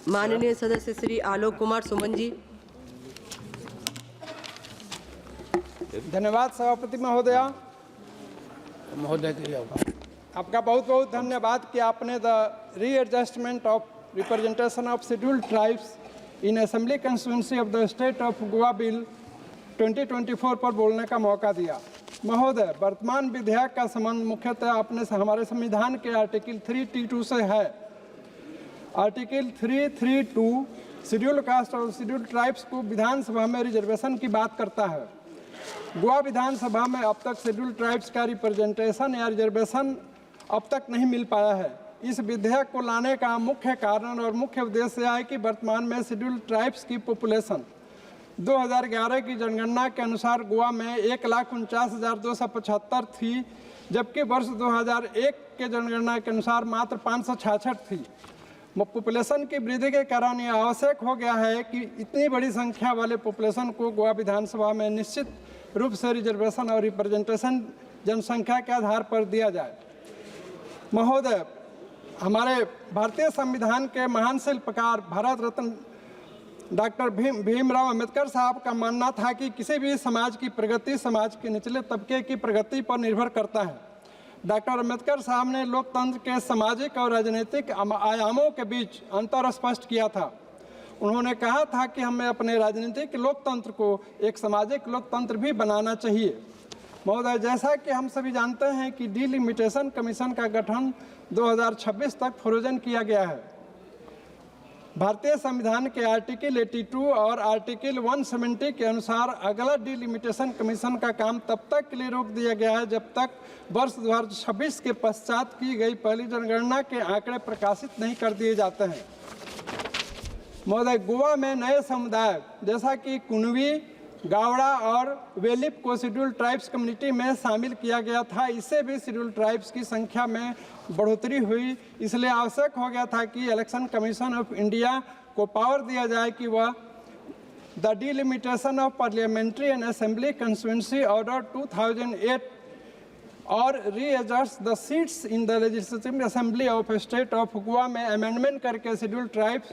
माननीय सदस्य श्री आलोक कुमार सुमन जी। धन्यवाद सभापति महोदया। आपका बहुत बहुत धन्यवाद कि आपने the readjustment of representation of scheduled tribes in assembly constituency of the state of Goa bill 2024 पर बोलने का मौका दिया। महोदय, वर्तमान विधेयक का संबंध मुख्यतः अपने हमारे संविधान के आर्टिकल 3T2 से है। आर्टिकल 332 शेड्यूल कास्ट और शेड्यूल ट्राइब्स को विधानसभा में रिजर्वेशन की बात करता है। गोवा विधानसभा में अब तक शेड्यूल ट्राइब्स का रिप्रेजेंटेशन या रिजर्वेशन अब तक नहीं मिल पाया है। इस विधेयक को लाने का मुख्य कारण और मुख्य उद्देश्य है कि वर्तमान में शेड्यूल ट्राइब्स की पॉपुलेशन 2011 की जनगणना के अनुसार गोवा में 1,49,275 थी, जबकि वर्ष 2001 के जनगणना के अनुसार मात्र 566 थी। पॉपुलेशन की वृद्धि के कारण यह आवश्यक हो गया है कि इतनी बड़ी संख्या वाले पॉपुलेशन को गोवा विधानसभा में निश्चित रूप से रिजर्वेशन और रिप्रेजेंटेशन जनसंख्या के आधार पर दिया जाए। महोदय, हमारे भारतीय संविधान के महान शिल्पकार भारत रत्न डॉक्टर भीमराव अंबेडकर साहब का मानना था कि किसी भी समाज की प्रगति समाज के निचले तबके की प्रगति पर निर्भर करता है। डॉक्टर अंबेडकर साहब ने लोकतंत्र के सामाजिक और राजनीतिक आयामों के बीच अंतर स्पष्ट किया था। उन्होंने कहा था कि हमें अपने राजनीतिक लोकतंत्र को एक सामाजिक लोकतंत्र भी बनाना चाहिए। महोदय, जैसा कि हम सभी जानते हैं कि डिलिमिटेशन कमीशन का गठन 2026 तक फ्रोजन किया गया है। भारतीय संविधान के आर्टिकल 82 और आर्टिकल 170 के अनुसार अगला डिलिमिटेशन कमीशन का काम तब तक के लिए रोक दिया गया है जब तक वर्ष 2026 के पश्चात की गई पहली जनगणना के आंकड़े प्रकाशित नहीं कर दिए जाते हैं। महोदय, गोवा में नए समुदाय जैसा कि कुनवी, गावड़ा और वेलिप को शेड्यूल ट्राइब्स कम्युनिटी में शामिल किया गया था। इससे भी शेड्यूल ट्राइब्स की संख्या में बढ़ोतरी हुई, इसलिए आवश्यक हो गया था कि इलेक्शन कमीशन ऑफ इंडिया को पावर दिया जाए कि वह the delimitation of parliamentary and assembly constituency order 2008 और readjust the seats in the legislative assembly of state of Goa में अमेंडमेंट करके शेड्यूल ट्राइब्स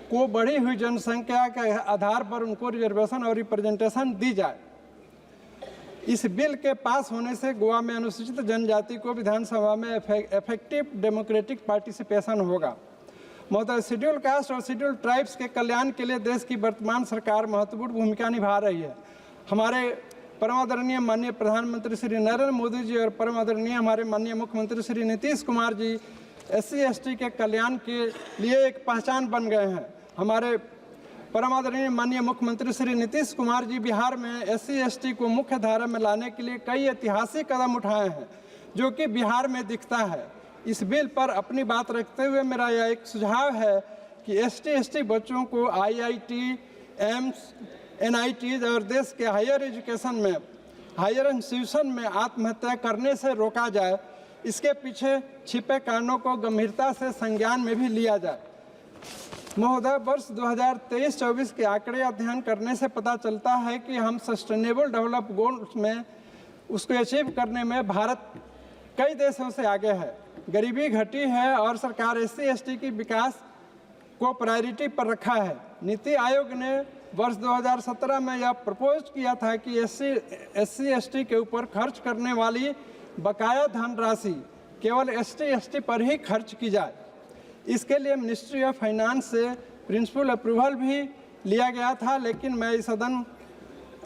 को बढ़ी हुई जनसंख्या के आधार पर उनको रिजर्वेशन और रिप्रेजेंटेशन दी जाए। इस बिल के पास होने से गोवा में अनुसूचित जनजाति को विधानसभा में इफेक्टिव डेमोक्रेटिक पार्टिसिपेशन होगा। महोदय, शेड्यूल कास्ट और शेड्यूल ट्राइब्स के कल्याण के लिए देश की वर्तमान सरकार महत्वपूर्ण भूमिका निभा रही है। हमारे परम आदरणीय माननीय प्रधानमंत्री श्री नरेंद्र मोदी जी और परम आदरणीय हमारे माननीय मुख्यमंत्री श्री नीतीश कुमार जी SC/ST के कल्याण के लिए एक पहचान बन गए हैं। हमारे परम आदरणीय माननीय मुख्यमंत्री श्री नीतीश कुमार जी बिहार में SC/ST को मुख्य धारा में लाने के लिए कई ऐतिहासिक कदम उठाए हैं, जो कि बिहार में दिखता है। इस बिल पर अपनी बात रखते हुए मेरा यह एक सुझाव है कि ST/ST बच्चों को IIT, एम्स, NITs और देश के हायर एजुकेशन में हायर इंस्टीट्यूशन में आत्महत्या करने से रोका जाए। इसके पीछे छिपे कारणों को गंभीरता से संज्ञान में भी लिया जाए। महोदय, वर्ष 2023-24 के आंकड़े अध्ययन करने से पता चलता है कि हम सस्टेनेबल डेवलप गोल्स में उसको अचीव करने में भारत कई देशों से आगे है। गरीबी घटी है और सरकार SC/ST की विकास को प्रायोरिटी पर रखा है। नीति आयोग ने वर्ष 2017 में यह प्रपोज किया था कि SC/ST के ऊपर खर्च करने वाली बकाया धनराशि केवल ST/ST पर ही खर्च की जाए। इसके लिए मिनिस्ट्री ऑफ फाइनेंस से प्रिंसिपल अप्रूवल भी लिया गया था, लेकिन मैं इस सदन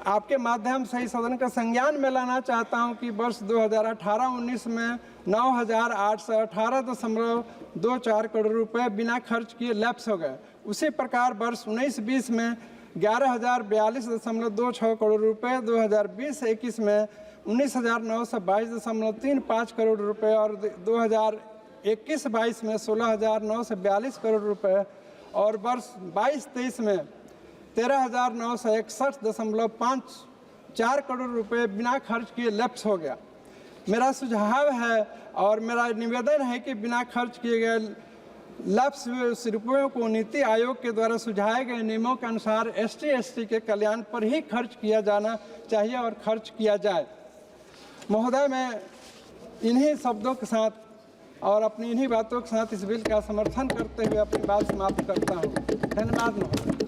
आपके माध्यम से इस सदन का संज्ञान में लाना चाहता हूं कि वर्ष 2018-19 में 9,818.24 करोड़ रुपए बिना खर्च किए लैप्स हो गए। उसी प्रकार वर्ष 19-20 में 11,042.26 करोड़ रुपए, 2020-21 में 19,922.35 करोड़ रुपए और 2021-22 में 16,942 करोड़ रुपए और वर्ष 22-23 में 13,961.54 करोड़ रुपए बिना खर्च किए लैप्स हो गया। मेरा सुझाव है और मेरा निवेदन है कि बिना खर्च किए गए लैप्स रुपयों को नीति आयोग के द्वारा सुझाए गए नियमों के अनुसार ST/ST के कल्याण पर ही खर्च किया जाना चाहिए और खर्च किया जाए। महोदय, मैं इन्हीं शब्दों के साथ और अपनी इन्हीं बातों के साथ इस बिल का समर्थन करते हुए अपनी बात समाप्त करता हूँ। धन्यवाद महोदय।